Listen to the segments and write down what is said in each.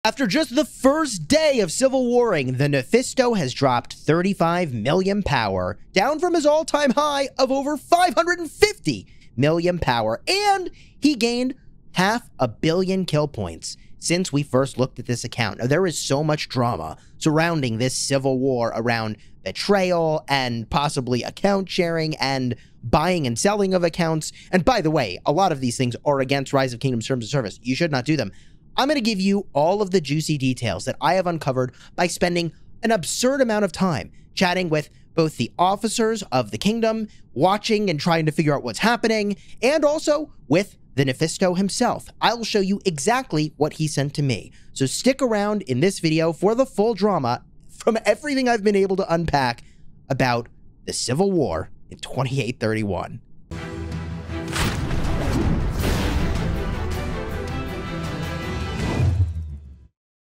After just the first day of civil warring, the Nephisto has dropped 35 million power, down from his all-time high of over 550 million power, and he gained 500 million kill points since we first looked at this account. Now, there is so much drama surrounding this civil war around betrayal and possibly account sharing and buying and selling of accounts. And by the way, a lot of these things are against Rise of Kingdoms terms of service. You should not do them. I'm going to give you all of the juicy details that I have uncovered by spending an absurd amount of time chatting with both the officers of the kingdom, watching and trying to figure out what's happening, and also with the Nephisto himself. I'll show you exactly what he sent to me. So stick around in this video for the full drama from everything I've been able to unpack about the Civil War in 2831.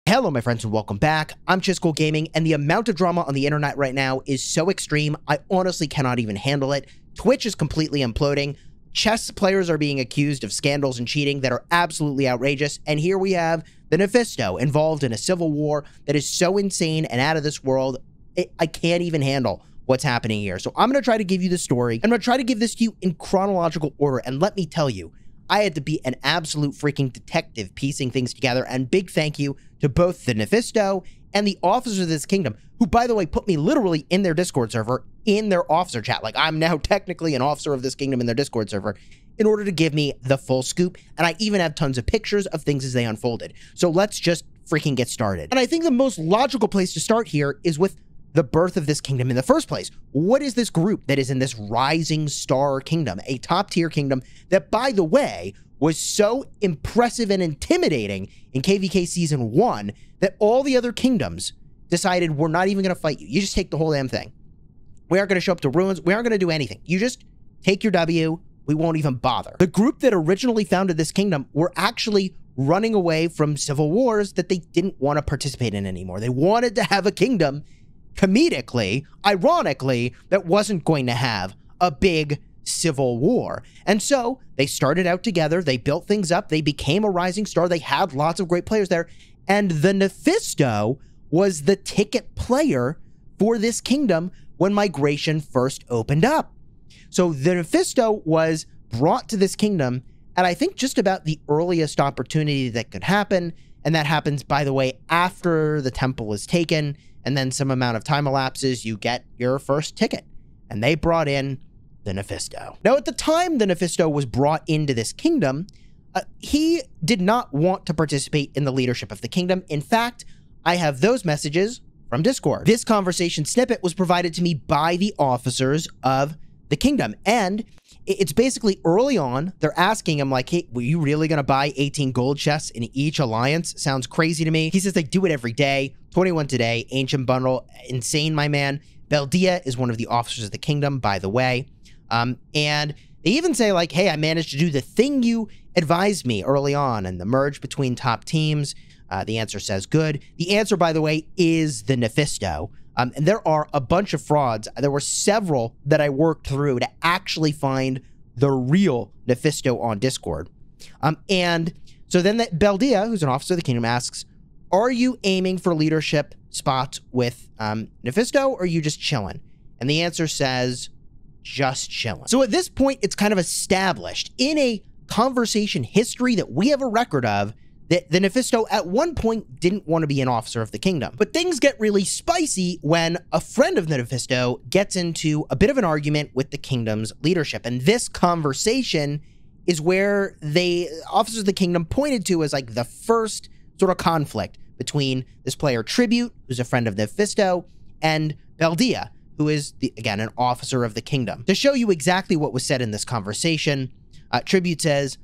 Hello, my friends, and welcome back. I'm Chisco Gaming, and the amount of drama on the internet right now is so extreme, I honestly cannot even handle it. Twitch is completely imploding. Chess players are being accused of scandals and cheating that are absolutely outrageous, and here we have the Nephisto involved in a civil war that is so insane and out of this world, I can't even handle what's happening here. So I'm going to try to give you the story. I'm going to try to give this to you in chronological order, and let me tell you, I had to be an absolute freaking detective piecing things together, and big thank you to both the Nephisto and the officers of this kingdom, who, by the way, put me literally in their Discord server, in their officer chat. Like, I'm now technically an officer of this kingdom in their Discord server, in order to give me the full scoop, and I even have tons of pictures of things as they unfolded. So let's just freaking get started. And I think the most logical place to start here is with the birth of this kingdom in the first place. What is this group that is in this rising star kingdom, a top-tier kingdom that, by the way, was so impressive and intimidating in KVK Season 1 that all the other kingdoms decided, we're not even going to fight you. You just take the whole damn thing. We aren't going to show up to ruins. We aren't going to do anything. You just take your W. We won't even bother. The group that originally founded this kingdom were actually running away from civil wars that they didn't want to participate in anymore. They wanted to have a kingdom, comedically, ironically, that wasn't going to have a big civil war. And so they started out together, they built things up, they became a rising star, they had lots of great players there, and the Nephisto was the ticket player for this kingdom when migration first opened up. So the Nephisto was brought to this kingdom at, I think, just about the earliest opportunity that could happen, and that happens, by the way, after the temple is taken, and then some amount of time elapses, you get your first ticket. And they brought in the Nephisto. Now, at the time the Nephisto was brought into this kingdom, he did not want to participate in the leadership of the kingdom. In fact, I have those messages from Discord. This conversation snippet was provided to me by the officers of the kingdom, and it's basically early on, they're asking him like, hey, were you really going to buy 18 gold chests in each alliance? Sounds crazy to me. He says they do it every day. 21 today, ancient bundle, insane, my man. Beldia is one of the officers of the kingdom, by the way. And they even say like, hey, I managed to do the thing you advised me early on, and the merge between top teams. The answer says good. The answer, by the way, is the Nephisto. And there are a bunch of frauds. There were several that I worked through to actually find the real Nephisto on Discord. And so then Beldia, who's an officer of the kingdom, asks, are you aiming for leadership spots with Nephisto, or are you just chilling? And the answer says, just chilling. So at this point, it's kind of established in a conversation history that we have a record of that the Nephisto at one point didn't want to be an officer of the kingdom. But things get really spicy when a friend of the Nephisto gets into a bit of an argument with the kingdom's leadership. And this conversation is where the officers of the kingdom pointed to as like the first sort of conflict between this player Tribute, who's a friend of the Nephisto, and Beldia, who is, again, an officer of the kingdom. To show you exactly what was said in this conversation, Tribute says,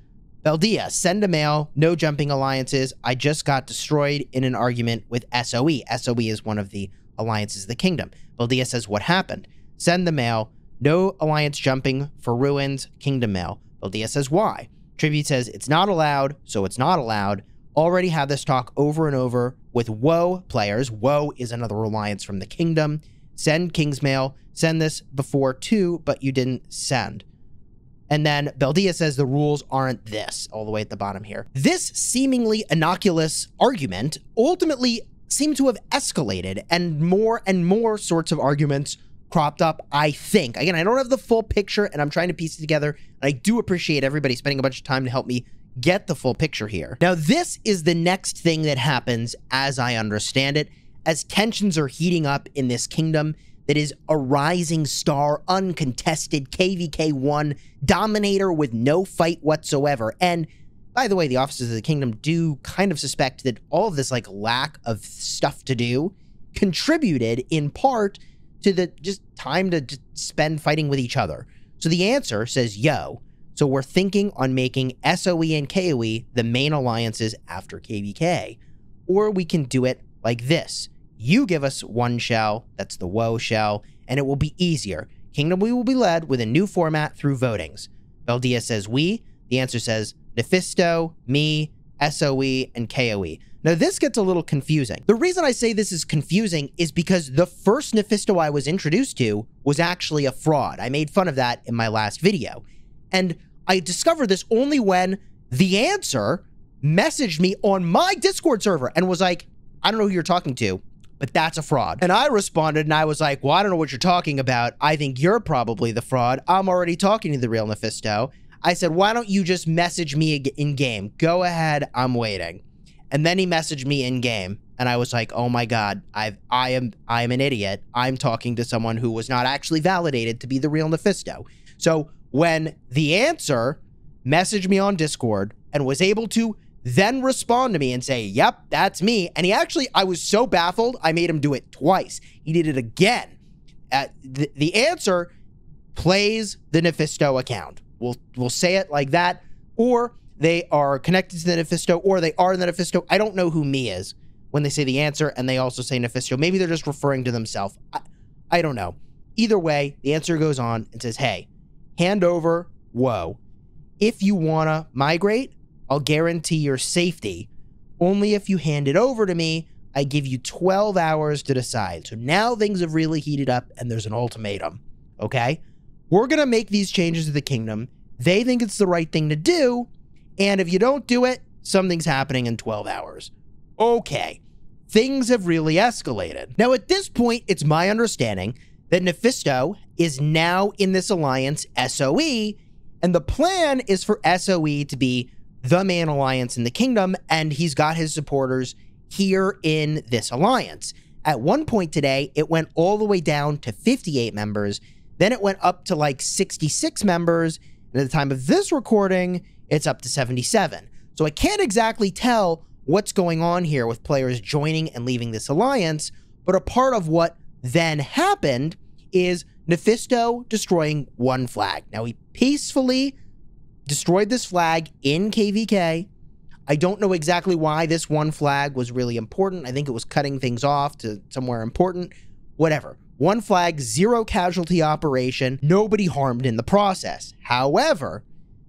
Beldia, send a mail, no jumping alliances. I just got destroyed in an argument with SOE. SOE is one of the alliances of the kingdom. Beldia says, what happened? Send the mail, no alliance jumping for ruins, kingdom mail. Beldia says, why? Tribute says, it's not allowed, so it's not allowed. Already had this talk over and over with Woe players. Woe is another alliance from the kingdom. Send King's mail. Send this before too, but you didn't send. And then Beldia says the rules aren't this, all the way at the bottom here. This seemingly innocuous argument ultimately seemed to have escalated, and more sorts of arguments cropped up, I think. Again, I don't have the full picture, and I'm trying to piece it together, and I do appreciate everybody spending a bunch of time to help me get the full picture here. Now, this is the next thing that happens, as I understand it, as tensions are heating up in this kingdom that is a rising star, uncontested KVK1 dominator with no fight whatsoever. And by the way, the officers of the kingdom do kind of suspect that all of this like lack of stuff to do contributed in part to the just time to just spend fighting with each other. So the answer says, yo, so we're thinking on making SOE and KOE the main alliances after KVK. Or we can do it like this. You give us one shell, that's the woe shell, and it will be easier. Kingdom we will be led with a new format through votings. Beldia says we, the answer says Nephisto, me, SOE, and KOE. Now this gets a little confusing. The reason I say this is confusing is because the first Nephisto I was introduced to was actually a fraud. I made fun of that in my last video. And I discovered this only when the answer messaged me on my Discord server and was like, I don't know who you're talking to, but that's a fraud. And I responded and I was like, well, I don't know what you're talking about. I think you're probably the fraud. I'm already talking to the real Nephisto. I said, why don't you just message me in game? Go ahead, I'm waiting. And then he messaged me in game and I was like, oh my God, I am an idiot. I'm talking to someone who was not actually validated to be the real Nephisto. So when the answer messaged me on Discord and was able to then respond to me and say, yep, that's me. And he actually, I was so baffled, I made him do it twice. He did it again. The answer plays the Nephisto account. We'll say it like that, or they are connected to the Nephisto, or they are the Nephisto. I don't know who me is when they say the answer and they also say Nephisto. Maybe they're just referring to themselves. I don't know. Either way, the answer goes on and says, hey, hand over woe. If you want to migrate, I'll guarantee your safety. Only if you hand it over to me, I give you 12 hours to decide. So now things have really heated up and there's an ultimatum, okay? We're going to make these changes to the kingdom. They think it's the right thing to do. And if you don't do it, something's happening in 12 hours. Okay, things have really escalated. Now at this point, it's my understanding that Nephisto is now in this alliance SOE, and the plan is for SOE to be the main alliance in the kingdom, and he's got his supporters here in this alliance. At one point today, it went all the way down to 58 members, then it went up to like 66 members, and at the time of this recording, it's up to 77. So I can't exactly tell what's going on here with players joining and leaving this alliance, but a part of what then happened is Nephisto destroying one flag. Now, he peacefully destroyed this flag in KVK. I don't know exactly why this one flag was really important. I think it was cutting things off to somewhere important. Whatever. One flag, zero casualty operation, nobody harmed in the process. However,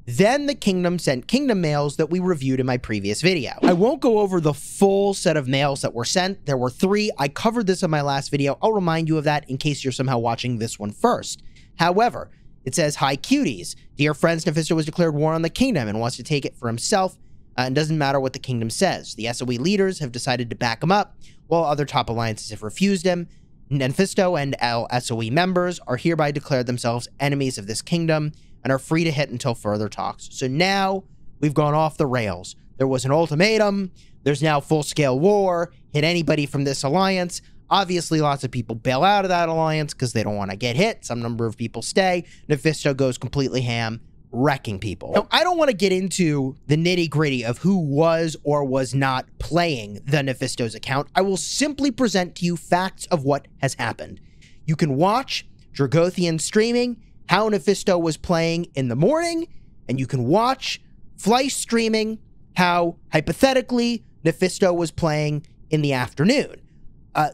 then the kingdom sent kingdom mails that we reviewed in my previous video. I won't go over the full set of mails that were sent. There were 3. I covered this in my last video. I'll remind you of that in case you're somehow watching this one first. However, it says, hi cuties. Dear friends, Nephisto has declared war on the kingdom and wants to take it for himself. And doesn't matter what the kingdom says. The SOE leaders have decided to back him up, while other top alliances have refused him. Nephisto and SOE members are hereby declared themselves enemies of this kingdom and are free to hit until further talks. So now we've gone off the rails. There was an ultimatum. There's now full-scale war. Hit anybody from this alliance. Obviously, lots of people bail out of that alliance because they don't want to get hit. Some number of people stay. Nephisto goes completely ham, wrecking people. Now, I don't want to get into the nitty-gritty of who was or was not playing the Nephisto's account. I will simply present to you facts of what has happened. You can watch Dragothian streaming how Nephisto was playing in the morning, and you can watch Fleisch streaming how, hypothetically, Nephisto was playing in the afternoon.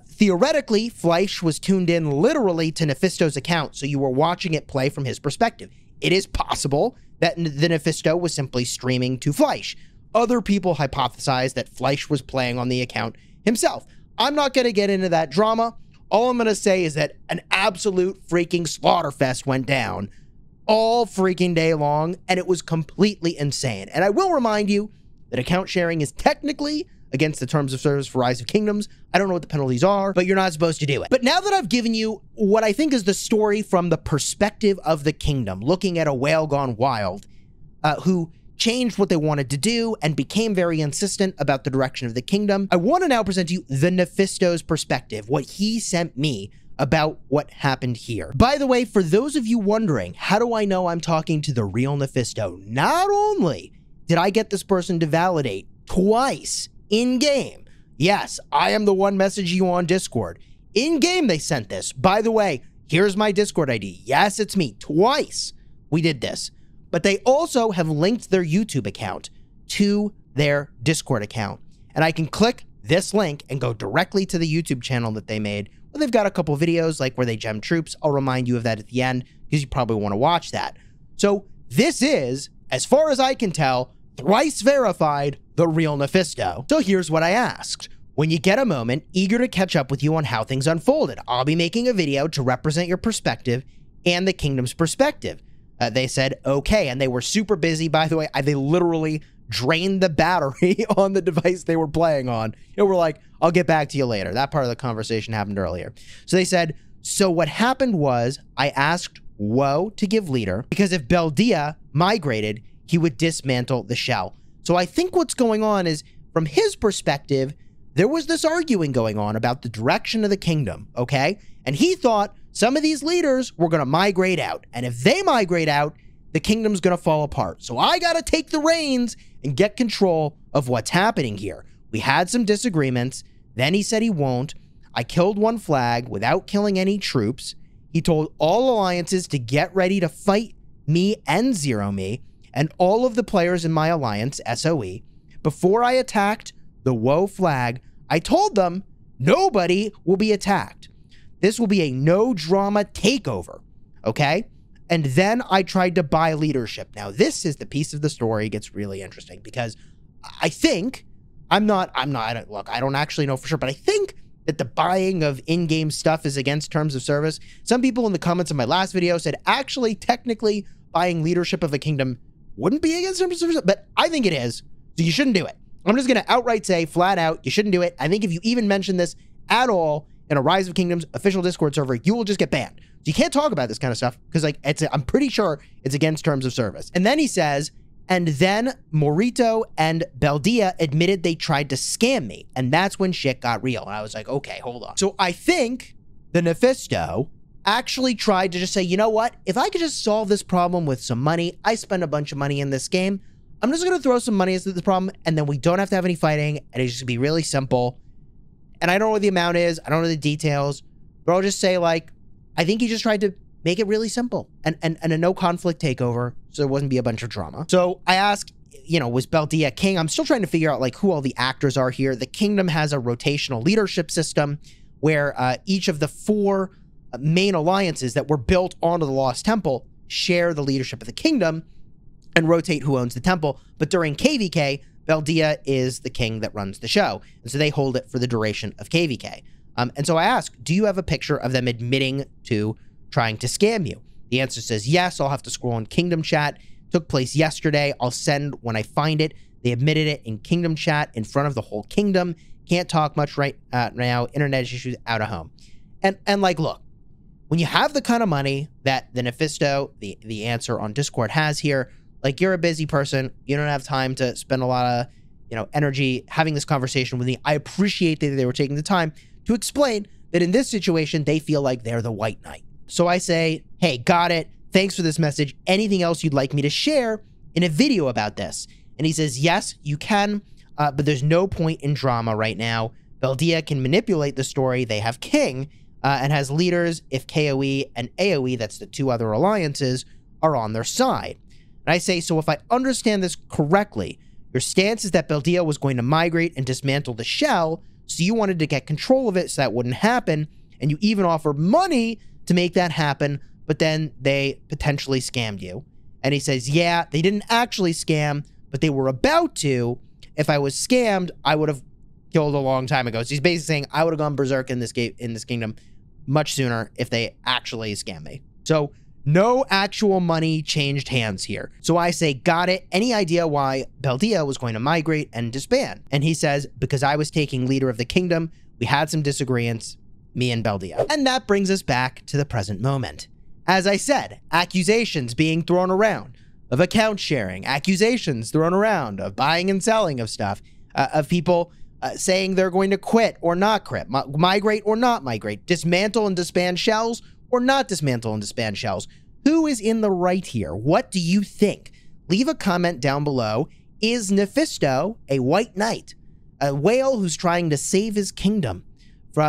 Theoretically, Fleisch was tuned in literally to Nephisto's account, so you were watching it play from his perspective. It is possible that the Nephisto was simply streaming to Fleisch. Other people hypothesize that Fleisch was playing on the account himself. I'm not going to get into that drama. All I'm going to say is that an absolute freaking slaughterfest went down all freaking day long, and it was completely insane. And I will remind you that account sharing is technically against the terms of service for Rise of Kingdoms. I don't know what the penalties are, but you're not supposed to do it. But now that I've given you what I think is the story from the perspective of the kingdom, looking at a whale gone wild, who changed what they wanted to do and became very insistent about the direction of the kingdom, I want to now present to you the Nephisto's perspective, what he sent me about what happened here. By the way, for those of you wondering, how do I know I'm talking to the real Nephisto? Not only did I get this person to validate twice in-game, yes, I am the one messaging you on Discord. In-game, they sent this. By the way, here's my Discord ID. Yes, it's me. Twice we did this. But they also have linked their YouTube account to their Discord account. And I can click this link and go directly to the YouTube channel that they made. Well, they've got a couple videos like where they gem troops. I'll remind you of that at the end because you probably want to watch that. So this is, as far as I can tell, thrice verified the real Nephisto. So here's what I asked. When you get a moment, eager to catch up with you on how things unfolded. I'll be making a video to represent your perspective and the kingdom's perspective. They said, okay, and they were super busy. By the way, they literally drained the battery on the device they were playing on. And we're like, I'll get back to you later. That part of the conversation happened earlier. So they said, so what happened was I asked Woe to give leader because if Beldia migrated, he would dismantle the shell. So I think what's going on is, from his perspective, there was this arguing going on about the direction of the kingdom, okay? And he thought some of these leaders were going to migrate out. And if they migrate out, the kingdom's going to fall apart. So I got to take the reins and get control of what's happening here. We had some disagreements. Then he said he won't. I killed one flag without killing any troops. He told all alliances to get ready to fight me and Zero Me and all of the players in my alliance, SOE. Before I attacked the Woe flag, I told them nobody will be attacked. This will be a no drama takeover, okay? And then I tried to buy leadership. Now, this is the piece of the story that gets really interesting because I think, look, I don't actually know for sure, but I think that the buying of in-game stuff is against terms of service. Some people in the comments of my last video said, actually, technically, buying leadership of a kingdom wouldn't be against terms of service, but I think it is, so you shouldn't do it. I'm just going to outright say, flat out, you shouldn't do it. I think if you even mention this at all in a Rise of Kingdoms official Discord server, you will just get banned. So you can't talk about this kind of stuff because, like, I'm pretty sure it's against terms of service. And then he says, and then Morito and Beldia admitted they tried to scam me. And that's when shit got real. And I was like, okay, hold on. So I think the Nephisto actually tried to just say, you know what? If I could just solve this problem with some money, I spend a bunch of money in this game. I'm just going to throw some money into the problem, and then we don't have to have any fighting, and it's just going to be really simple. And I don't know what the amount is. I don't know the details. But I'll just say, like, I think he just tried to make it really simple and a no-conflict takeover so there wouldn't be a bunch of drama. So I asked, you know, was Beldia king? I'm still trying to figure out, like, who all the actors are here. The kingdom has a rotational leadership system where each of the 4 main alliances that were built onto the Lost Temple share the leadership of the kingdom and rotate who owns the temple. But during KVK, Beldia is the king that runs the show. And so they hold it for the duration of KVK. And so I asked, do you have a picture of them admitting to trying to scam you? The answer says yes. I'll have to scroll in Kingdom Chat. Took place yesterday. I'll send when I find it. They admitted it in Kingdom Chat in front of the whole kingdom. Can't talk much right now. Internet issues out of home. And like, look, when you have the kind of money that the Nephisto, the answer on Discord has here, like, you're a busy person. You don't have time to spend a lot of, you know, energy having this conversation with me. I appreciate that they were taking the time to explain that in this situation, they feel like they're the White Knight. So I say, hey, got it. Thanks for this message. Anything else you'd like me to share in a video about this? And he says, yes, you can, but there's no point in drama right now. Beldia can manipulate the story. They have king and has leaders if KOE and AOE, that's the 2 other alliances, are on their side. And I say, so if I understand this correctly, your stance is that Beldia was going to migrate and dismantle the shell, so you wanted to get control of it so that wouldn't happen, and you even offered money to make that happen, but then they potentially scammed you. And he says, yeah, they didn't actually scam, but they were about to. If I was scammed, I would have killed a long time ago. So he's basically saying I would have gone berserk in this kingdom much sooner if they actually scam me. So No actual money changed hands here. So I say, got it. Any idea why Beldia was going to migrate and disband? And he says, because I was taking leader of the kingdom, we had some disagreements, me and Beldia. And that brings us back to the present moment. As I said, accusations being thrown around of account sharing, accusations thrown around of buying and selling of stuff, of people saying they're going to quit or not quit, migrate or not migrate, dismantle and disband shells or not dismantle and disband shells. Who is in the right here? What do you think? Leave a comment down below. Is Nephisto a white knight, a whale who's trying to save his kingdom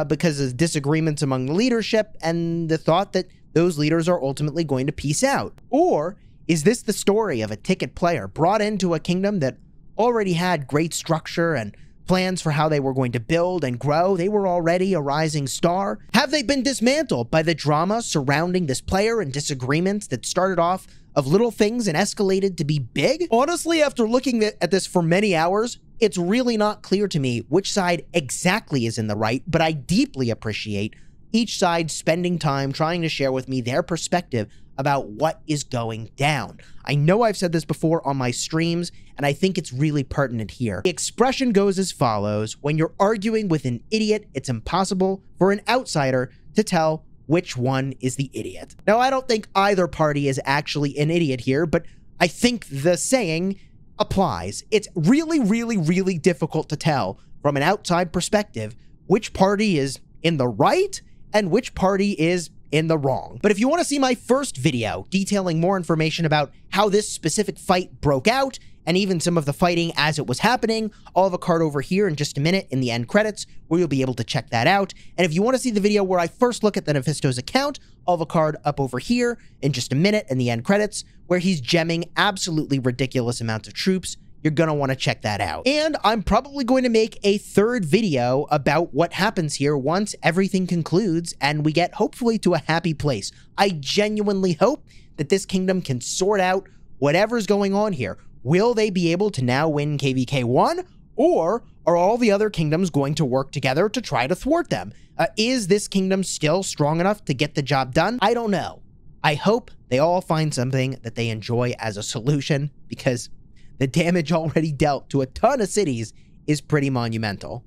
because of disagreements among the leadership and the thought that those leaders are ultimately going to peace out? Or is this the story of a ticket player brought into a kingdom that already had great structure and plans for how they were going to build and grow? They were already a rising star. Have they been dismantled by the drama surrounding this player and disagreements that started off of little things and escalated to be big? Honestly, after looking at this for many hours, it's really not clear to me which side exactly is in the right, but I deeply appreciate each side spending time trying to share with me their perspective about what is going down. I know I've said this before on my streams, and I think it's really pertinent here. The expression goes as follows: when you're arguing with an idiot, it's impossible for an outsider to tell which one is the idiot. Now, I don't think either party is actually an idiot here, but I think the saying applies. It's really, really, really difficult to tell from an outside perspective which party is in the right and which party is in the wrong. But if you want to see my first video detailing more information about how this specific fight broke out and even some of the fighting as it was happening, I'll have a card over here in just a minute in the end credits where you'll be able to check that out. And if you want to see the video where I first look at the Nephisto's account, I'll have a card up over here in just a minute in the end credits where he's gemming absolutely ridiculous amounts of troops. You're going to want to check that out. And I'm probably going to make a third video about what happens here once everything concludes and we get hopefully to a happy place. I genuinely hope that this kingdom can sort out whatever's going on here. Will they be able to now win KVK1, or are all the other kingdoms going to work together to try to thwart them? Is this kingdom still strong enough to get the job done? I don't know. I hope they all find something that they enjoy as a solution, because the damage already dealt to a ton of cities is pretty monumental.